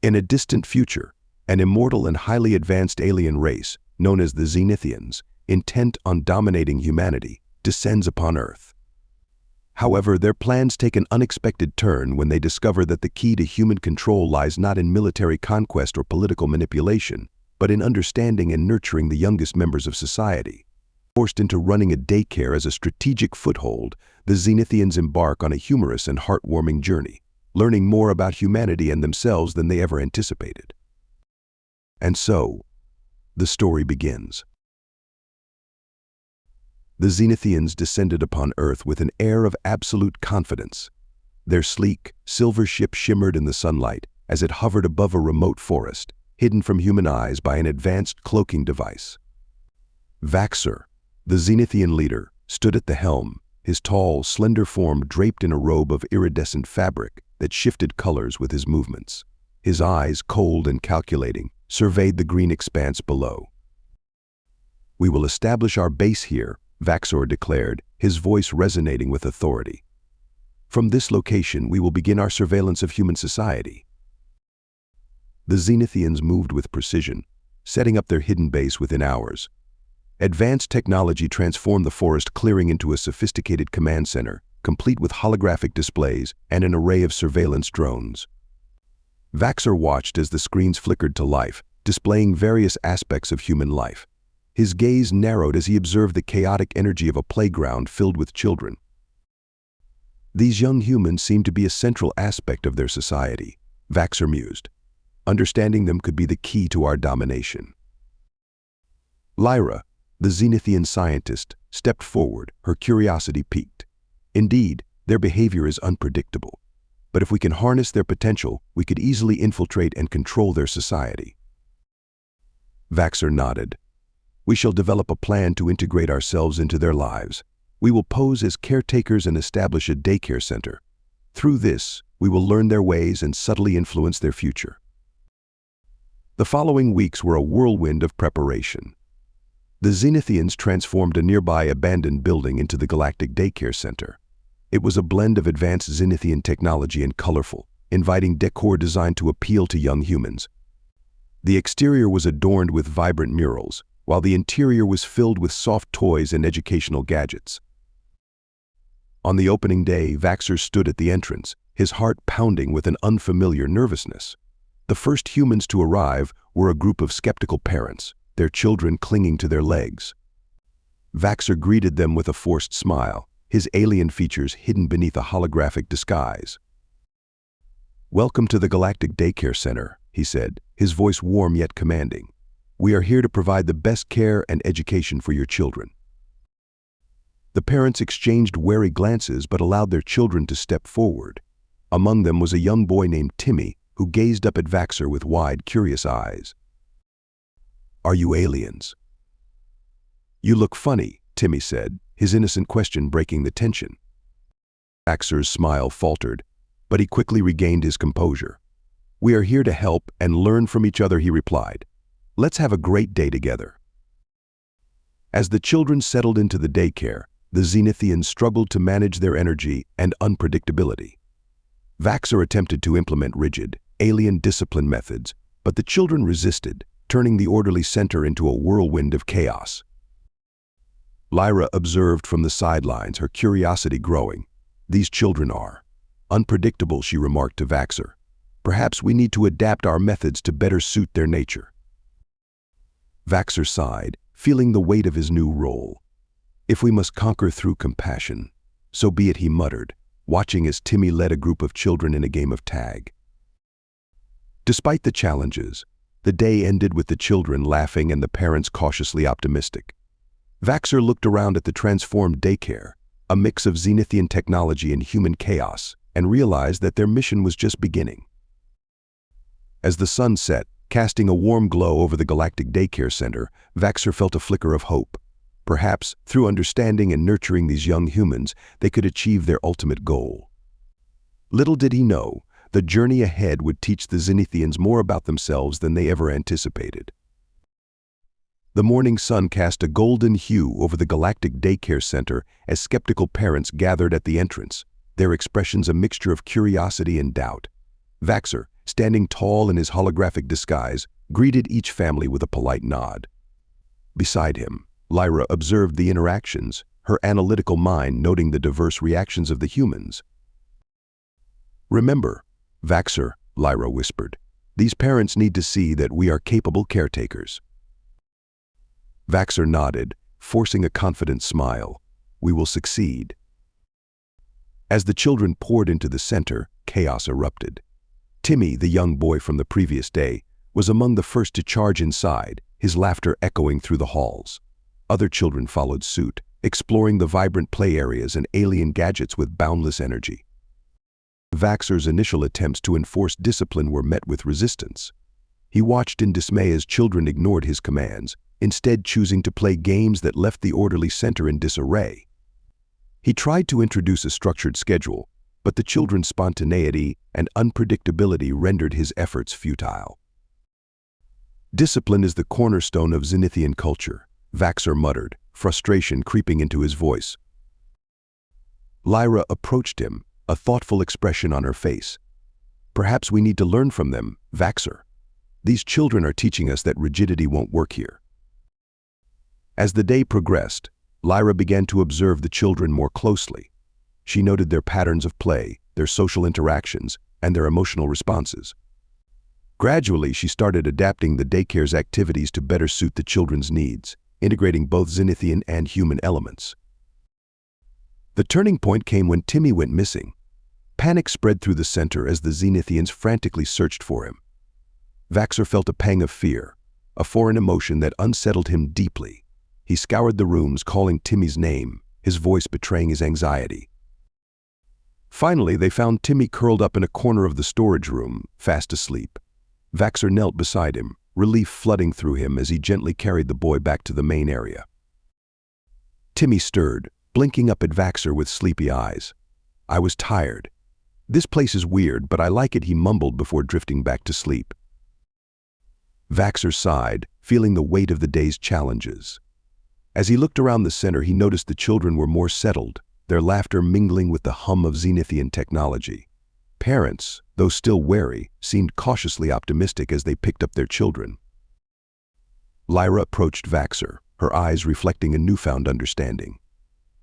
In a distant future, an immortal and highly advanced alien race, known as the Zenithians, intent on dominating humanity, descends upon Earth. However, their plans take an unexpected turn when they discover that the key to human control lies not in military conquest or political manipulation, but in understanding and nurturing the youngest members of society. Forced into running a daycare as a strategic foothold, the Zenithians embark on a humorous and heartwarming journey, learning more about humanity and themselves than they ever anticipated. And so, the story begins. The Zenithians descended upon Earth with an air of absolute confidence. Their sleek, silver ship shimmered in the sunlight as it hovered above a remote forest, hidden from human eyes by an advanced cloaking device. Vaxer, the Zenithian leader, stood at the helm, his tall, slender form draped in a robe of iridescent fabric that shifted colors with his movements. His eyes, cold and calculating, surveyed the green expanse below. "We will establish our base here," Vaxer declared, his voice resonating with authority. "From this location, we will begin our surveillance of human society." The Zenithians moved with precision, setting up their hidden base within hours. Advanced technology transformed the forest clearing into a sophisticated command center, complete with holographic displays and an array of surveillance drones. Vaxer watched as the screens flickered to life, displaying various aspects of human life. His gaze narrowed as he observed the chaotic energy of a playground filled with children. These young humans seemed to be a central aspect of their society, Vaxer mused. Understanding them could be the key to our domination. Lyra, the Zenithian scientist, stepped forward, her curiosity piqued. "Indeed, their behavior is unpredictable. But if we can harness their potential, we could easily infiltrate and control their society." Vaxer nodded. "We shall develop a plan to integrate ourselves into their lives. We will pose as caretakers and establish a daycare center. Through this, we will learn their ways and subtly influence their future." The following weeks were a whirlwind of preparation. The Zenithians transformed a nearby abandoned building into the Galactic Daycare Center. It was a blend of advanced Zenithian technology and colorful, inviting decor designed to appeal to young humans. The exterior was adorned with vibrant murals, while the interior was filled with soft toys and educational gadgets. On the opening day, Vaxer stood at the entrance, his heart pounding with an unfamiliar nervousness. The first humans to arrive were a group of skeptical parents, their children clinging to their legs. Vaxer greeted them with a forced smile, his alien features hidden beneath a holographic disguise. "Welcome to the Galactic Daycare Center," he said, his voice warm yet commanding. "We are here to provide the best care and education for your children." The parents exchanged wary glances but allowed their children to step forward. Among them was a young boy named Timmy, who gazed up at Vaxer with wide, curious eyes. "Are you aliens?" "You look funny," Timmy said, his innocent question breaking the tension. Vaxer's smile faltered, but he quickly regained his composure. "We are here to help and learn from each other," he replied. "Let's have a great day together." As the children settled into the daycare, the Zenithians struggled to manage their energy and unpredictability. Vaxer attempted to implement rigid, alien discipline methods, but the children resisted, turning the orderly center into a whirlwind of chaos. Lyra observed from the sidelines, her curiosity growing. "These children are unpredictable," she remarked to Vaxer. "Perhaps we need to adapt our methods to better suit their nature." Vaxer sighed, feeling the weight of his new role. "If we must conquer through compassion, so be it," he muttered, watching as Timmy led a group of children in a game of tag. Despite the challenges, the day ended with the children laughing and the parents cautiously optimistic. Vaxer looked around at the transformed daycare, a mix of Zenithian technology and human chaos, and realized that their mission was just beginning. As the sun set, casting a warm glow over the Galactic Daycare Center, Vaxer felt a flicker of hope. Perhaps, through understanding and nurturing these young humans, they could achieve their ultimate goal. Little did he know, the journey ahead would teach the Zenithians more about themselves than they ever anticipated. The morning sun cast a golden hue over the Galactic Daycare Center as skeptical parents gathered at the entrance, their expressions a mixture of curiosity and doubt. Vaxer, standing tall in his holographic disguise, greeted each family with a polite nod. Beside him, Lyra observed the interactions, her analytical mind noting the diverse reactions of the humans. "Remember, Vaxer," Lyra whispered, "these parents need to see that we are capable caretakers." Vaxer nodded, forcing a confident smile. "We will succeed." As the children poured into the center, chaos erupted. Timmy, the young boy from the previous day, was among the first to charge inside, his laughter echoing through the halls. Other children followed suit, exploring the vibrant play areas and alien gadgets with boundless energy. Vaxer's initial attempts to enforce discipline were met with resistance. He watched in dismay as children ignored his commands, instead choosing to play games that left the orderly center in disarray. He tried to introduce a structured schedule, but the children's spontaneity and unpredictability rendered his efforts futile. "Discipline is the cornerstone of Zenithian culture," Vaxer muttered, frustration creeping into his voice. Lyra approached him, a thoughtful expression on her face. "Perhaps we need to learn from them, Vaxer. These children are teaching us that rigidity won't work here." As the day progressed, Lyra began to observe the children more closely. She noted their patterns of play, their social interactions, and their emotional responses. Gradually, she started adapting the daycare's activities to better suit the children's needs, integrating both Zenithian and human elements. The turning point came when Timmy went missing. Panic spread through the center as the Zenithians frantically searched for him. Vaxer felt a pang of fear, a foreign emotion that unsettled him deeply. He scoured the rooms, calling Timmy's name, his voice betraying his anxiety. Finally, they found Timmy curled up in a corner of the storage room, fast asleep. Vaxer knelt beside him, relief flooding through him as he gently carried the boy back to the main area. Timmy stirred, blinking up at Vaxer with sleepy eyes. "I was tired. This place is weird, but I like it," he mumbled before drifting back to sleep. Vaxer sighed, feeling the weight of the day's challenges. As he looked around the center, he noticed the children were more settled, their laughter mingling with the hum of Zenithian technology. Parents, though still wary, seemed cautiously optimistic as they picked up their children. Lyra approached Vaxer, her eyes reflecting a newfound understanding.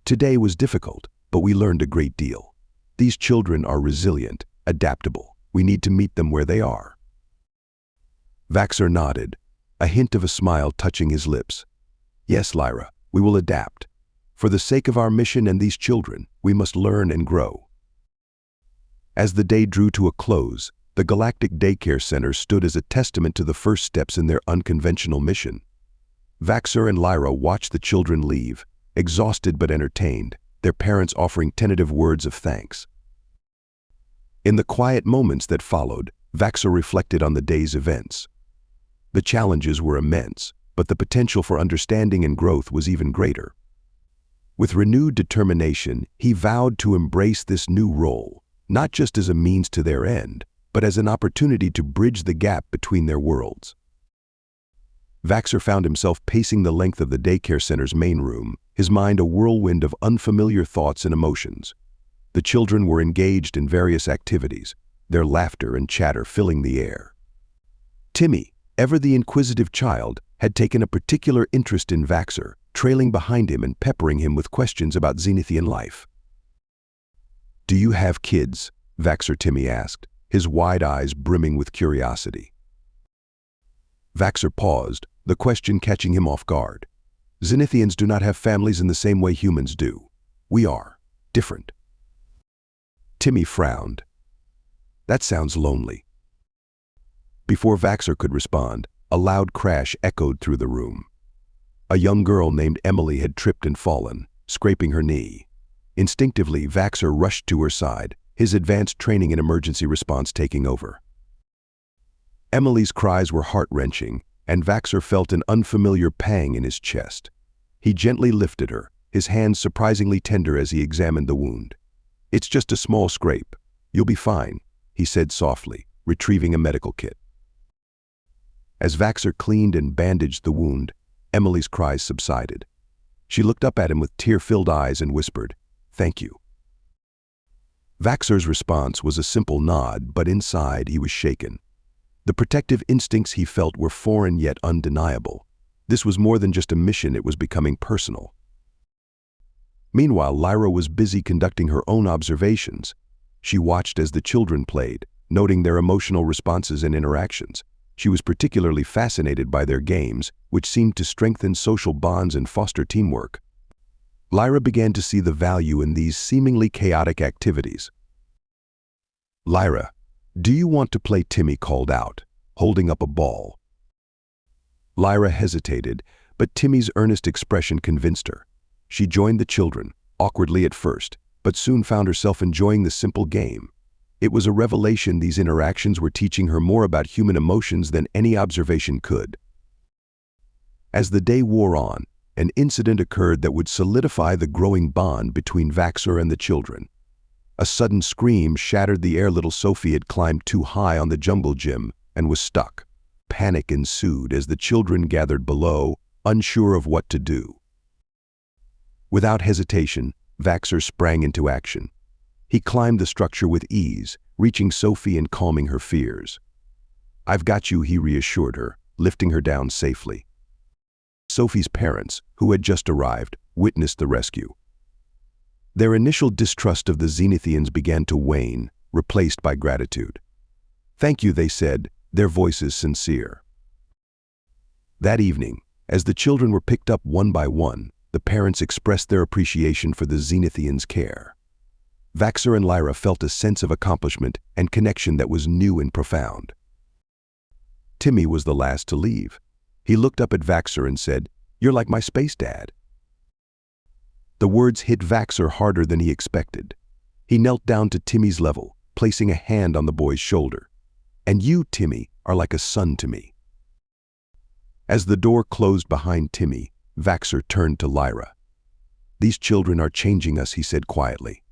"Today was difficult, but we learned a great deal. These children are resilient, adaptable. We need to meet them where they are." Vaxer nodded, a hint of a smile touching his lips. "Yes, Lyra, we will adapt. For the sake of our mission and these children, we must learn and grow." As the day drew to a close, the Galactic Daycare Center stood as a testament to the first steps in their unconventional mission. Vaxer and Lyra watched the children leave, exhausted but entertained, their parents offering tentative words of thanks. In the quiet moments that followed, Vaxer reflected on the day's events. The challenges were immense, but the potential for understanding and growth was even greater. With renewed determination, he vowed to embrace this new role, not just as a means to their end, but as an opportunity to bridge the gap between their worlds. Vaxer found himself pacing the length of the daycare center's main room, his mind a whirlwind of unfamiliar thoughts and emotions. The children were engaged in various activities, their laughter and chatter filling the air. Timmy, ever the inquisitive child, had taken a particular interest in Vaxer, trailing behind him and peppering him with questions about Zenithian life. "Do you have kids?" Vaxer Timmy asked, his wide eyes brimming with curiosity. Vaxer paused, the question catching him off guard. "Zenithians do not have families in the same way humans do. We are different." Timmy frowned. "That sounds lonely." Before Vaxer could respond, a loud crash echoed through the room. A young girl named Emily had tripped and fallen, scraping her knee. Instinctively, Vaxer rushed to her side, his advanced training in emergency response taking over. Emily's cries were heart-wrenching, and Vaxer felt an unfamiliar pang in his chest. He gently lifted her, his hands surprisingly tender as he examined the wound. "It's just a small scrape. You'll be fine," he said softly, retrieving a medical kit. As Vaxer cleaned and bandaged the wound, Emily's cries subsided. She looked up at him with tear-filled eyes and whispered, "Thank you." Vaxar's response was a simple nod, but inside he was shaken. The protective instincts he felt were foreign yet undeniable. This was more than just a mission, it was becoming personal. Meanwhile, Lyra was busy conducting her own observations. She watched as the children played, noting their emotional responses and interactions. She was particularly fascinated by their games, which seemed to strengthen social bonds and foster teamwork. Lyra began to see the value in these seemingly chaotic activities. "Lyra, do you want to play?" Timmy called out, holding up a ball. Lyra hesitated, but Timmy's earnest expression convinced her. She joined the children, awkwardly at first, but soon found herself enjoying the simple game. It was a revelation these interactions were teaching her more about human emotions than any observation could. As the day wore on, an incident occurred that would solidify the growing bond between Vaxar and the children. A sudden scream shattered the air. Little Sophie had climbed too high on the jungle gym and was stuck. Panic ensued as the children gathered below, unsure of what to do. Without hesitation, Vaxar sprang into action. He climbed the structure with ease, reaching Sophie and calming her fears. "I've got you," he reassured her, lifting her down safely. Sophie's parents, who had just arrived, witnessed the rescue. Their initial distrust of the Zenithians began to wane, replaced by gratitude. "Thank you," they said, their voices sincere. That evening, as the children were picked up one by one, the parents expressed their appreciation for the Zenithians' care. Vaxar and Lyra felt a sense of accomplishment and connection that was new and profound. Timmy was the last to leave. He looked up at Vaxar and said, "You're like my space dad." The words hit Vaxar harder than he expected. He knelt down to Timmy's level, placing a hand on the boy's shoulder. "And you, Timmy, are like a son to me." As the door closed behind Timmy, Vaxar turned to Lyra. "These children are changing us," he said quietly.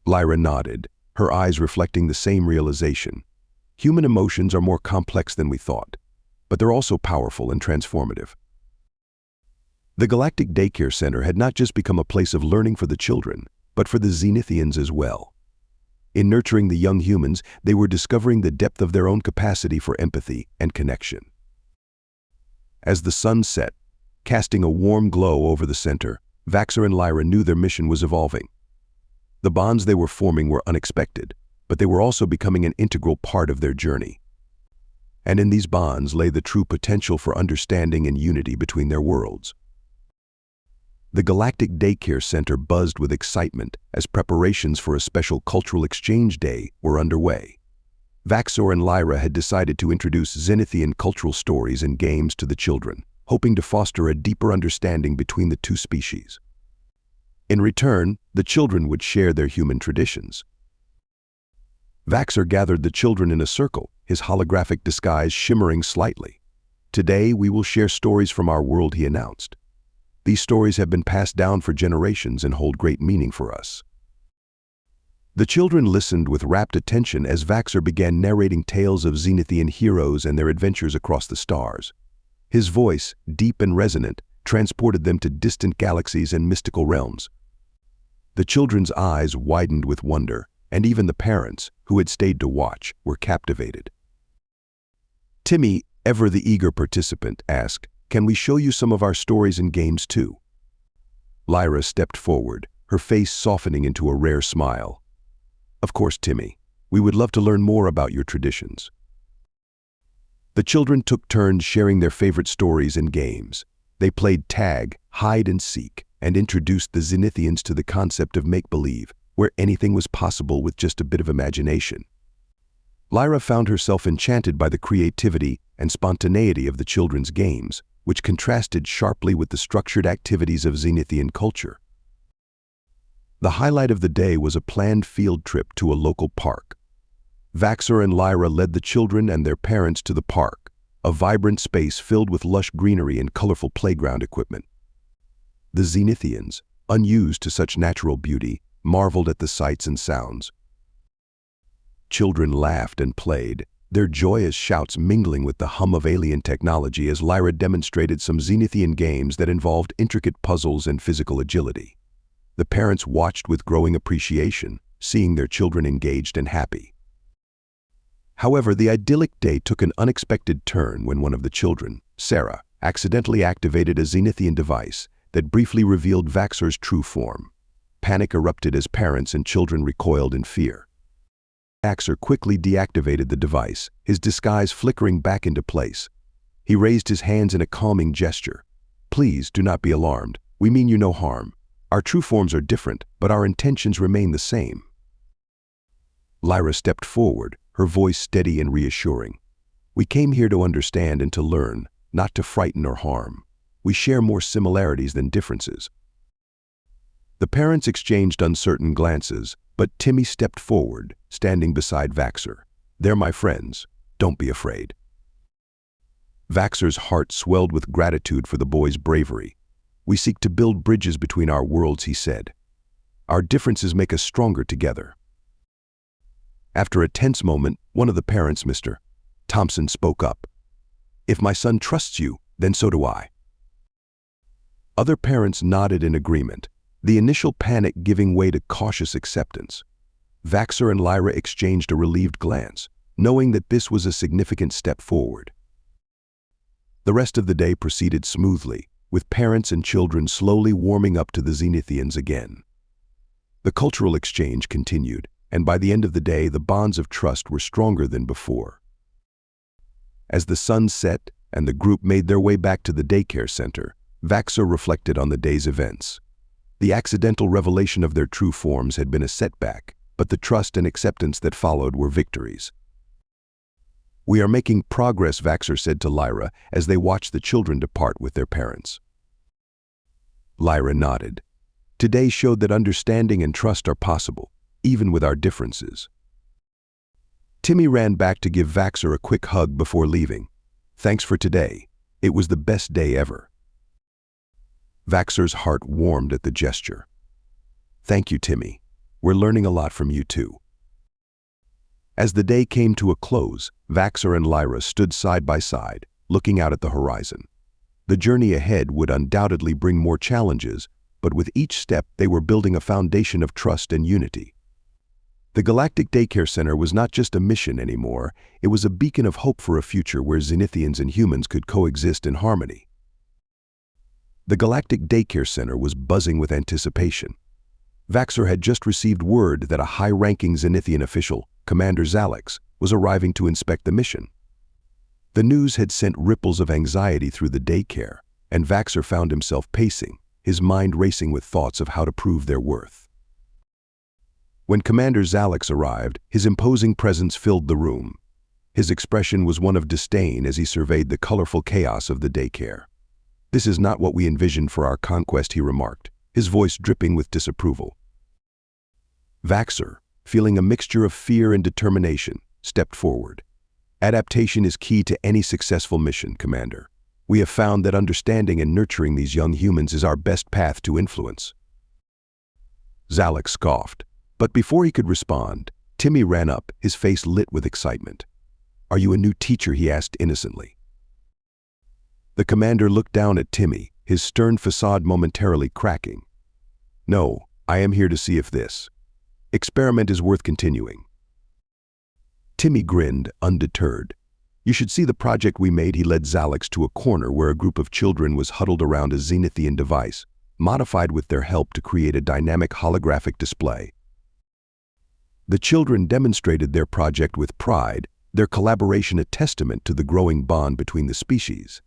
Lyra nodded, her eyes reflecting the same realization. Human emotions are more complex than we thought, but they're also powerful and transformative. The Galactic Daycare Center had not just become a place of learning for the children, but for the Zenithians as well. In nurturing the young humans, they were discovering the depth of their own capacity for empathy and connection. As the sun set, casting a warm glow over the center, Vaxar and Lyra knew their mission was evolving. The bonds they were forming were unexpected, but they were also becoming an integral part of their journey. And in these bonds lay the true potential for understanding and unity between their worlds. The Galactic Daycare Center buzzed with excitement as preparations for a special cultural exchange day were underway. Vaxar and Lyra had decided to introduce Zenithian cultural stories and games to the children, hoping to foster a deeper understanding between the two species. In return, the children would share their human traditions. Vaxar gathered the children in a circle, his holographic disguise shimmering slightly. "Today we will share stories from our world," he announced. "These stories have been passed down for generations and hold great meaning for us." The children listened with rapt attention as Vaxar began narrating tales of Zenithian heroes and their adventures across the stars. His voice, deep and resonant, transported them to distant galaxies and mystical realms. The children's eyes widened with wonder, and even the parents, who had stayed to watch, were captivated. Timmy, ever the eager participant, asked, "Can we show you some of our stories and games too?" Lyra stepped forward, her face softening into a rare smile. "Of course, Timmy. We would love to learn more about your traditions." The children took turns sharing their favorite stories and games. They played tag, hide and seek, and introduced the Zenithians to the concept of make-believe, where anything was possible with just a bit of imagination. Lyra found herself enchanted by the creativity and spontaneity of the children's games, which contrasted sharply with the structured activities of Zenithian culture. The highlight of the day was a planned field trip to a local park. Vaxar and Lyra led the children and their parents to the park, a vibrant space filled with lush greenery and colorful playground equipment. The Zenithians, unused to such natural beauty, marveled at the sights and sounds. Children laughed and played, their joyous shouts mingling with the hum of alien technology as Lyra demonstrated some Zenithian games that involved intricate puzzles and physical agility. The parents watched with growing appreciation, seeing their children engaged and happy. However, the idyllic day took an unexpected turn when one of the children, Sarah, accidentally activated a Zenithian device that briefly revealed Vaxor's true form. Panic erupted as parents and children recoiled in fear. Vaxor quickly deactivated the device, his disguise flickering back into place. He raised his hands in a calming gesture. "Please do not be alarmed. We mean you no harm. Our true forms are different, but our intentions remain the same." Lyra stepped forward, her voice steady and reassuring. "We came here to understand and to learn, not to frighten or harm. We share more similarities than differences." The parents exchanged uncertain glances, but Timmy stepped forward, standing beside Vaxor. "They're my friends. Don't be afraid." Vaxor's heart swelled with gratitude for the boy's bravery. "We seek to build bridges between our worlds," he said. "Our differences make us stronger together." After a tense moment, one of the parents, Mr. Thompson, spoke up. "If my son trusts you, then so do I." Other parents nodded in agreement, the initial panic giving way to cautious acceptance. Vaxor and Lyra exchanged a relieved glance, knowing that this was a significant step forward. The rest of the day proceeded smoothly, with parents and children slowly warming up to the Zenithians again. The cultural exchange continued, and by the end of the day, the bonds of trust were stronger than before. As the sun set and the group made their way back to the daycare center, Vaxor reflected on the day's events. The accidental revelation of their true forms had been a setback, but the trust and acceptance that followed were victories. "We are making progress," Vaxor said to Lyra as they watched the children depart with their parents. Lyra nodded. Today showed that understanding and trust are possible, even with our differences. Timmy ran back to give Vaxor a quick hug before leaving. "Thanks for today. It was the best day ever." Vaxor's heart warmed at the gesture. "Thank you, Timmy. We're learning a lot from you too." As the day came to a close, Vaxor and Lyra stood side by side, looking out at the horizon. The journey ahead would undoubtedly bring more challenges, but with each step they were building a foundation of trust and unity. The Galactic Daycare Center was not just a mission anymore, it was a beacon of hope for a future where Zenithians and humans could coexist in harmony. The Galactic Daycare Center was buzzing with anticipation. Vaxor had just received word that a high-ranking Zenithian official, Commander Zalex, was arriving to inspect the mission. The news had sent ripples of anxiety through the daycare, and Vaxor found himself pacing, his mind racing with thoughts of how to prove their worth. When Commander Zalex arrived, his imposing presence filled the room. His expression was one of disdain as he surveyed the colorful chaos of the daycare. "This is not what we envisioned for our conquest," he remarked, his voice dripping with disapproval. Vaxor, feeling a mixture of fear and determination, stepped forward. "Adaptation is key to any successful mission, Commander. We have found that understanding and nurturing these young humans is our best path to influence." Zalex scoffed, but before he could respond, Timmy ran up, his face lit with excitement. "Are you a new teacher?" he asked innocently. The commander looked down at Timmy, his stern facade momentarily cracking. "No, I am here to see if this experiment is worth continuing." Timmy grinned, undeterred. "You should see the project we made." He led Zalex to a corner where a group of children was huddled around a Zenithian device, modified with their help to create a dynamic holographic display. The children demonstrated their project with pride, their collaboration a testament to the growing bond between the species.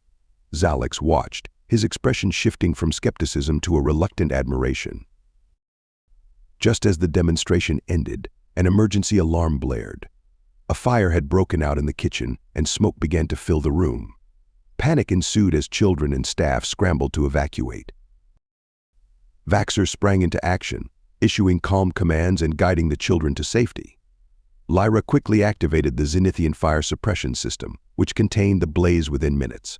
Zalex watched, his expression shifting from skepticism to a reluctant admiration. Just as the demonstration ended, an emergency alarm blared. A fire had broken out in the kitchen, and smoke began to fill the room. Panic ensued as children and staff scrambled to evacuate. Vaxor sprang into action, issuing calm commands and guiding the children to safety. Lyra quickly activated the Zenithian fire suppression system, which contained the blaze within minutes.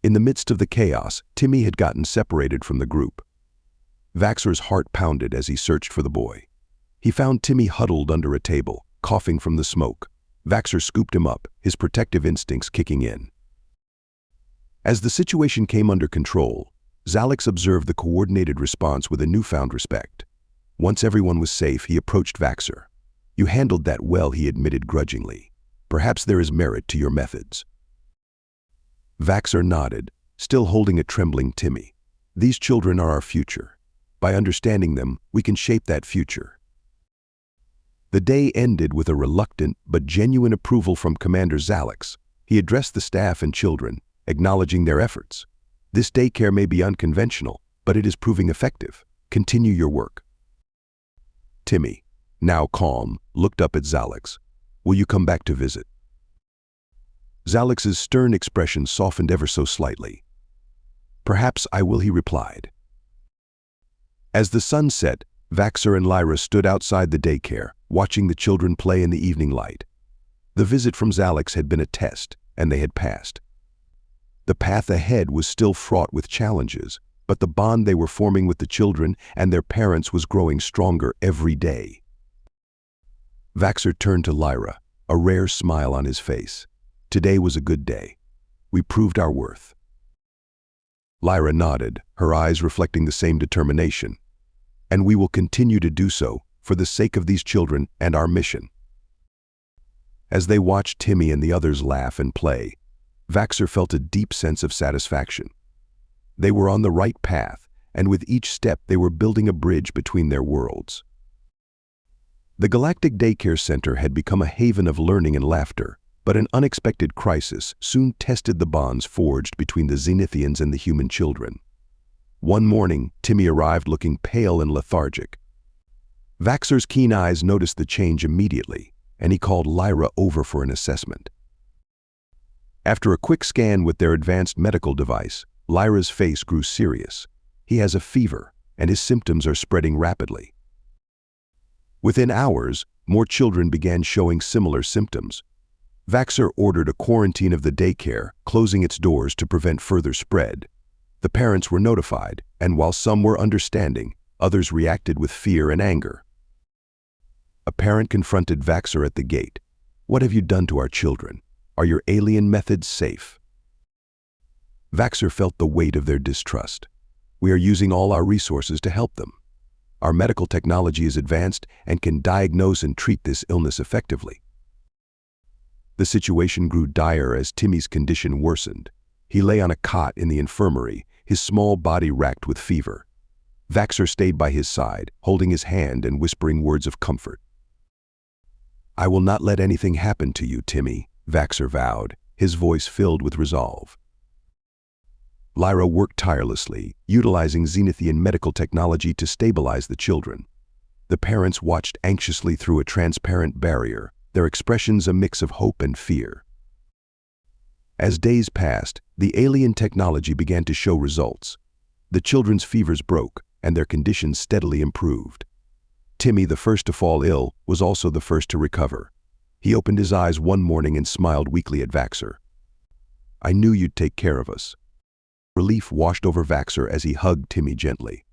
In the midst of the chaos, Timmy had gotten separated from the group. Vaxor's heart pounded as he searched for the boy. He found Timmy huddled under a table, coughing from the smoke. Vaxor scooped him up, his protective instincts kicking in. As the situation came under control, Zalex observed the coordinated response with a newfound respect. Once everyone was safe, he approached Vaxer. "You handled that well," he admitted grudgingly. "Perhaps there is merit to your methods." Vaxer nodded, still holding a trembling Timmy. "These children are our future. By understanding them, we can shape that future." The day ended with a reluctant but genuine approval from Commander Zalex. He addressed the staff and children, acknowledging their efforts. "This daycare may be unconventional, but it is proving effective. Continue your work." Timmy, now calm, looked up at Zalex. "Will you come back to visit?" Zalex's stern expression softened ever so slightly. "Perhaps I will," he replied. As the sun set, Vaxer and Lyra stood outside the daycare, watching the children play in the evening light. The visit from Zalex had been a test, and they had passed. The path ahead was still fraught with challenges, but the bond they were forming with the children and their parents was growing stronger every day. Vaxer turned to Lyra, a rare smile on his face. "Today was a good day. We proved our worth." Lyra nodded, her eyes reflecting the same determination. "And we will continue to do so for the sake of these children and our mission." As they watched Timmy and the others laugh and play, Vaxer felt a deep sense of satisfaction. They were on the right path, and with each step they were building a bridge between their worlds. The Galactic Daycare Center had become a haven of learning and laughter, but an unexpected crisis soon tested the bonds forged between the Zenithians and the human children. One morning, Timmy arrived looking pale and lethargic. Vaxer's keen eyes noticed the change immediately, and he called Lyra over for an assessment. After a quick scan with their advanced medical device, Lyra's face grew serious. "He has a fever, and his symptoms are spreading rapidly." Within hours, more children began showing similar symptoms. Vaxer ordered a quarantine of the daycare, closing its doors to prevent further spread. The parents were notified, and while some were understanding, others reacted with fear and anger. A parent confronted Vaxer at the gate. "What have you done to our children? Are your alien methods safe?" Vaxer felt the weight of their distrust. "We are using all our resources to help them. Our medical technology is advanced and can diagnose and treat this illness effectively." The situation grew dire as Timmy's condition worsened. He lay on a cot in the infirmary, his small body racked with fever. Vaxer stayed by his side, holding his hand and whispering words of comfort. "I will not let anything happen to you, Timmy," Vaxer vowed, his voice filled with resolve. Lyra worked tirelessly, utilizing Zenithian medical technology to stabilize the children. The parents watched anxiously through a transparent barrier, their expressions a mix of hope and fear. As days passed, the alien technology began to show results. The children's fevers broke, and their conditions steadily improved. Timmy, the first to fall ill, was also the first to recover. He opened his eyes one morning and smiled weakly at Vaxer. "I knew you'd take care of us." Relief washed over Vaxer as he hugged Timmy gently.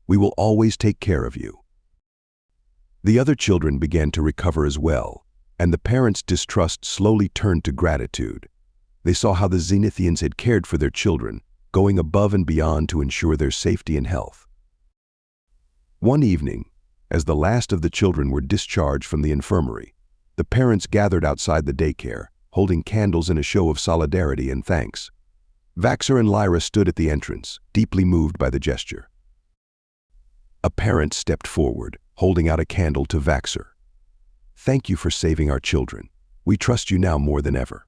"We will always take care of you." The other children began to recover as well, and the parents' distrust slowly turned to gratitude. They saw how the Zenithians had cared for their children, going above and beyond to ensure their safety and health. One evening, as the last of the children were discharged from the infirmary, the parents gathered outside the daycare, holding candles in a show of solidarity and thanks. Vaxer and Lyra stood at the entrance, deeply moved by the gesture. A parent stepped forward, holding out a candle to Vaxer. "Thank you for saving our children. We trust you now more than ever."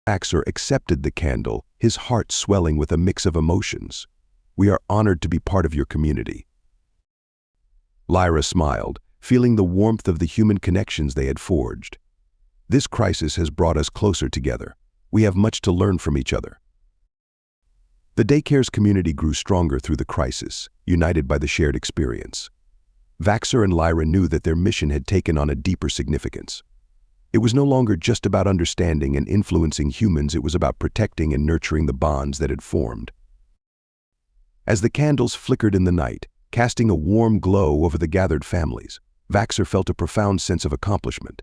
Vaxer accepted the candle, his heart swelling with a mix of emotions. "We are honored to be part of your community." Lyra smiled, feeling the warmth of the human connections they had forged. "This crisis has brought us closer together. We have much to learn from each other." The daycare's community grew stronger through the crisis, united by the shared experience. Vaxer and Lyra knew that their mission had taken on a deeper significance. It was no longer just about understanding and influencing humans, it was about protecting and nurturing the bonds that had formed. As the candles flickered in the night, casting a warm glow over the gathered families, Vaxer felt a profound sense of accomplishment.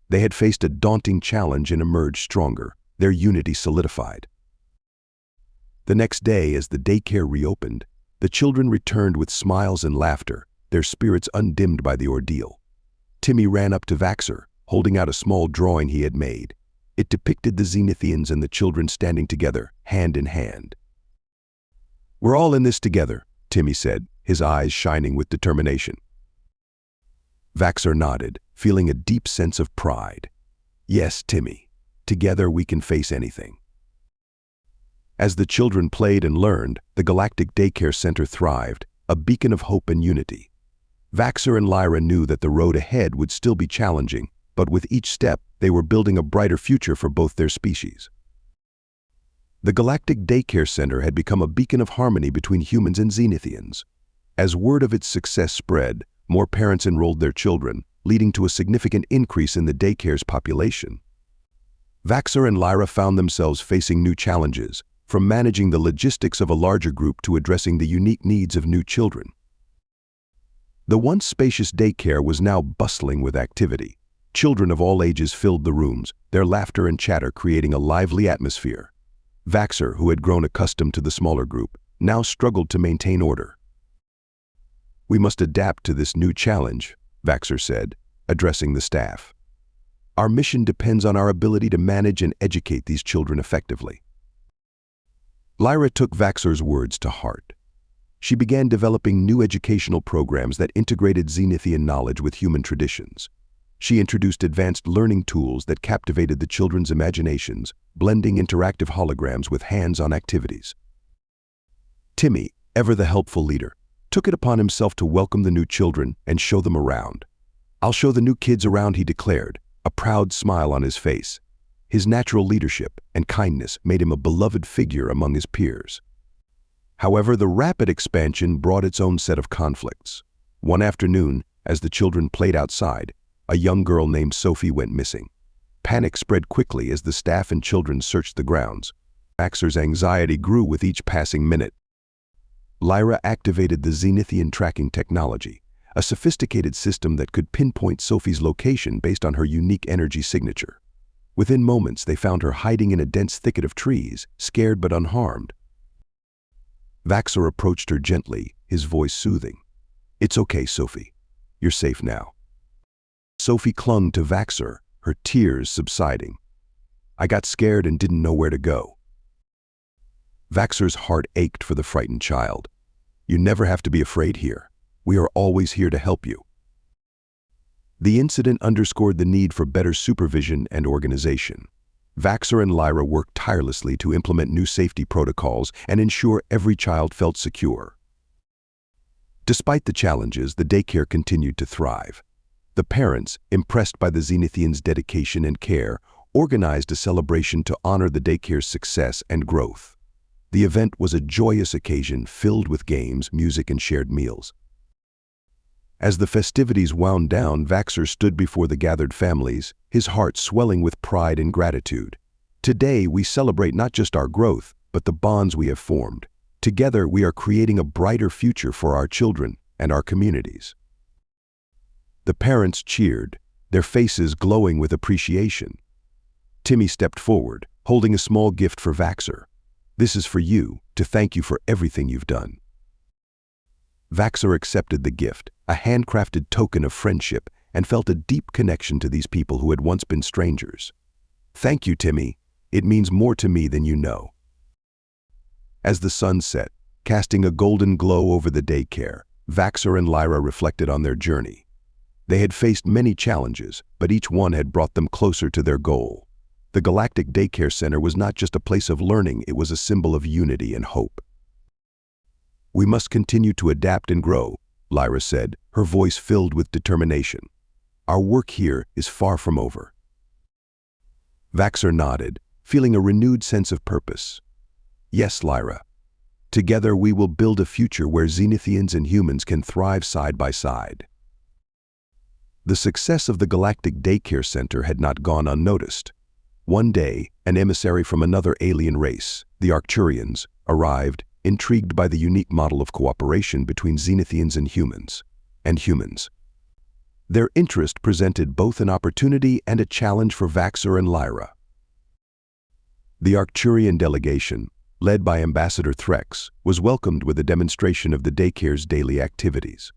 They had faced a daunting challenge and emerged stronger, their unity solidified. The next day, as the daycare reopened, the children returned with smiles and laughter, their spirits undimmed by the ordeal. Timmy ran up to Vaxer, holding out a small drawing he had made. It depicted the Zenithians and the children standing together, hand in hand. "We're all in this together," Timmy said, his eyes shining with determination. Vaxer nodded, feeling a deep sense of pride. "Yes, Timmy. Together we can face anything." As the children played and learned, the Galactic Daycare Center thrived, a beacon of hope and unity. Vaxer and Lyra knew that the road ahead would still be challenging, but with each step, they were building a brighter future for both their species. The Galactic Daycare Center had become a beacon of harmony between humans and Zenithians. As word of its success spread, more parents enrolled their children, leading to a significant increase in the daycare's population. Vaxer and Lyra found themselves facing new challenges, from managing the logistics of a larger group to addressing the unique needs of new children. The once spacious daycare was now bustling with activity. Children of all ages filled the rooms, their laughter and chatter creating a lively atmosphere. Vaxer, who had grown accustomed to the smaller group, now struggled to maintain order. "We must adapt to this new challenge," Vaxer said, addressing the staff. "Our mission depends on our ability to manage and educate these children effectively." Lyra took Vaxer's words to heart. She began developing new educational programs that integrated Zenithian knowledge with human traditions. She introduced advanced learning tools that captivated the children's imaginations, blending interactive holograms with hands-on activities. Timmy, ever the helpful leader, took it upon himself to welcome the new children and show them around. "I'll show the new kids around," he declared, a proud smile on his face. His natural leadership and kindness made him a beloved figure among his peers. However, the rapid expansion brought its own set of conflicts. One afternoon, as the children played outside, a young girl named Sophie went missing. Panic spread quickly as the staff and children searched the grounds. Vaxer's anxiety grew with each passing minute. Lyra activated the Zenithian tracking technology, a sophisticated system that could pinpoint Sophie's location based on her unique energy signature. Within moments, they found her hiding in a dense thicket of trees, scared but unharmed. Vaxer approached her gently, his voice soothing. "It's okay, Sophie. You're safe now." Sophie clung to Vaxer, her tears subsiding. "I got scared and didn't know where to go." Vaxer's heart ached for the frightened child. "You never have to be afraid here. We are always here to help you." The incident underscored the need for better supervision and organization. Vaxer and Lyra worked tirelessly to implement new safety protocols and ensure every child felt secure. Despite the challenges, the daycare continued to thrive. The parents, impressed by the Zenithians' dedication and care, organized a celebration to honor the daycare's success and growth. The event was a joyous occasion filled with games, music, and shared meals. As the festivities wound down, Vaxer stood before the gathered families, his heart swelling with pride and gratitude. "Today, we celebrate not just our growth, but the bonds we have formed. Together, we are creating a brighter future for our children and our communities." The parents cheered, their faces glowing with appreciation. Timmy stepped forward, holding a small gift for Vaxer. "This is for you, to thank you for everything you've done." Vaxer accepted the gift, a handcrafted token of friendship, and felt a deep connection to these people who had once been strangers. "Thank you, Timmy. It means more to me than you know." As the sun set, casting a golden glow over the daycare, Vaxer and Lyra reflected on their journey. They had faced many challenges, but each one had brought them closer to their goal. The Galactic Daycare Center was not just a place of learning, it was a symbol of unity and hope. "We must continue to adapt and grow," Lyra said, her voice filled with determination. "Our work here is far from over." Vaxer nodded, feeling a renewed sense of purpose. "Yes, Lyra. Together we will build a future where Zenithians and humans can thrive side by side." The success of the Galactic Daycare Center had not gone unnoticed. One day, an emissary from another alien race, the Arcturians, arrived, intrigued by the unique model of cooperation between Zenithians and humans. Their interest presented both an opportunity and a challenge for Vaxer and Lyra. The Arcturian delegation, led by Ambassador Threx, was welcomed with a demonstration of the daycare's daily activities.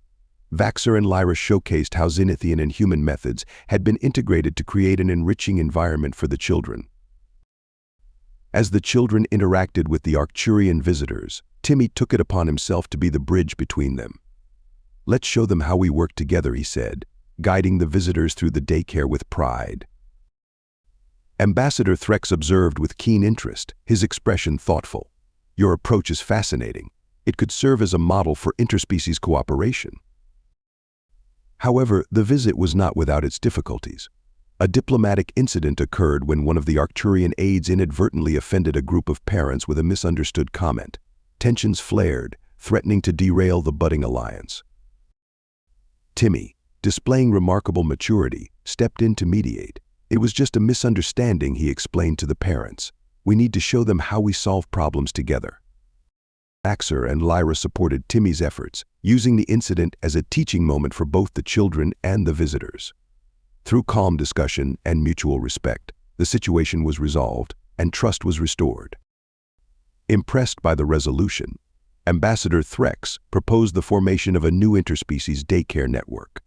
Vaxer and Lyra showcased how Zenithian and human methods had been integrated to create an enriching environment for the children. As the children interacted with the Arcturian visitors, Timmy took it upon himself to be the bridge between them. "Let's show them how we work together," he said, guiding the visitors through the daycare with pride. Ambassador Threx observed with keen interest, his expression thoughtful. "Your approach is fascinating. It could serve as a model for interspecies cooperation." However, the visit was not without its difficulties. A diplomatic incident occurred when one of the Arcturian aides inadvertently offended a group of parents with a misunderstood comment. Tensions flared, threatening to derail the budding alliance. Timmy, displaying remarkable maturity, stepped in to mediate. "It was just a misunderstanding," he explained to the parents. "We need to show them how we solve problems together." Vaxer and Lyra supported Timmy's efforts, using the incident as a teaching moment for both the children and the visitors. Through calm discussion and mutual respect, the situation was resolved and trust was restored. Impressed by the resolution, Ambassador Threx proposed the formation of a new interspecies daycare network.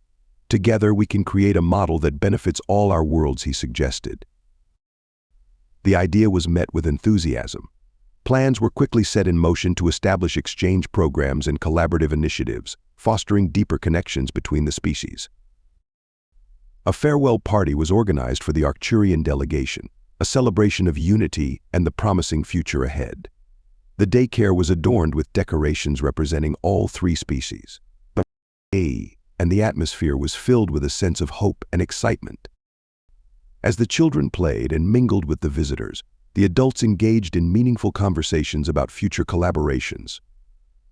"Together we can create a model that benefits all our worlds," he suggested. The idea was met with enthusiasm. Plans were quickly set in motion to establish exchange programs and collaborative initiatives, fostering deeper connections between the species. A farewell party was organized for the Arcturian delegation, a celebration of unity and the promising future ahead. The daycare was adorned with decorations representing all three species. And the atmosphere was filled with a sense of hope and excitement. As the children played and mingled with the visitors, the adults engaged in meaningful conversations about future collaborations.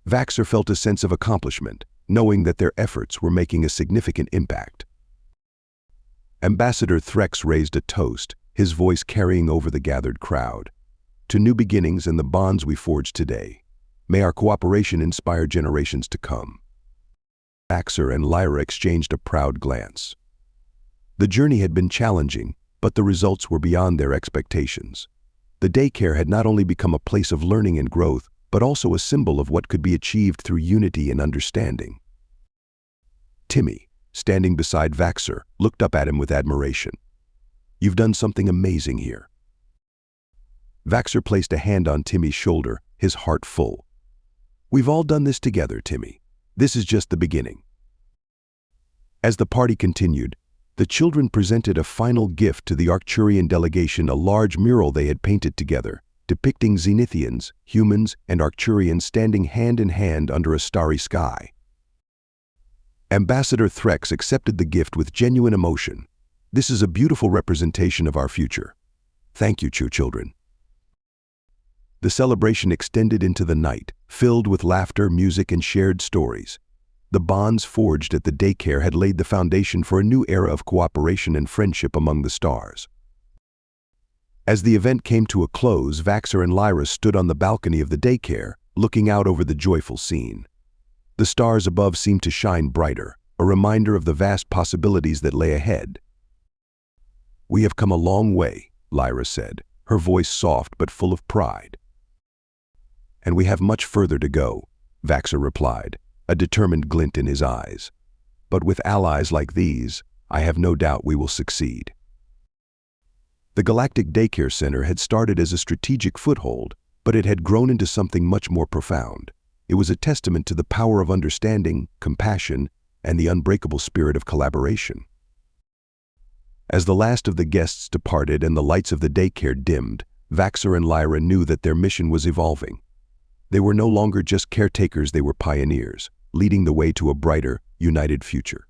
Vaxer felt a sense of accomplishment, knowing that their efforts were making a significant impact. Ambassador Threx raised a toast, his voice carrying over the gathered crowd. "To new beginnings and the bonds we forged today. May our cooperation inspire generations to come." Vaxer and Lyra exchanged a proud glance. The journey had been challenging, but the results were beyond their expectations. The daycare had not only become a place of learning and growth, but also a symbol of what could be achieved through unity and understanding. Timmy, standing beside Vaxer, looked up at him with admiration. "You've done something amazing here." Vaxer placed a hand on Timmy's shoulder, his heart full. "We've all done this together, Timmy. This is just the beginning." As the party continued, the children presented a final gift to the Arcturian delegation, a large mural they had painted together, depicting Zenithians, humans, and Arcturians standing hand in hand under a starry sky. Ambassador Threx accepted the gift with genuine emotion. "This is a beautiful representation of our future. Thank you, children." The celebration extended into the night, filled with laughter, music, and shared stories. The bonds forged at the daycare had laid the foundation for a new era of cooperation and friendship among the stars. As the event came to a close, Vaxer and Lyra stood on the balcony of the daycare, looking out over the joyful scene. The stars above seemed to shine brighter, a reminder of the vast possibilities that lay ahead. "We have come a long way," Lyra said, her voice soft but full of pride. "And we have much further to go," Vaxer replied, a determined glint in his eyes. "But with allies like these, I have no doubt we will succeed." The Galactic Daycare Center had started as a strategic foothold, but it had grown into something much more profound. It was a testament to the power of understanding, compassion, and the unbreakable spirit of collaboration. As the last of the guests departed and the lights of the daycare dimmed, Vaxer and Lyra knew that their mission was evolving. They were no longer just caretakers, they were pioneers, leading the way to a brighter, united future.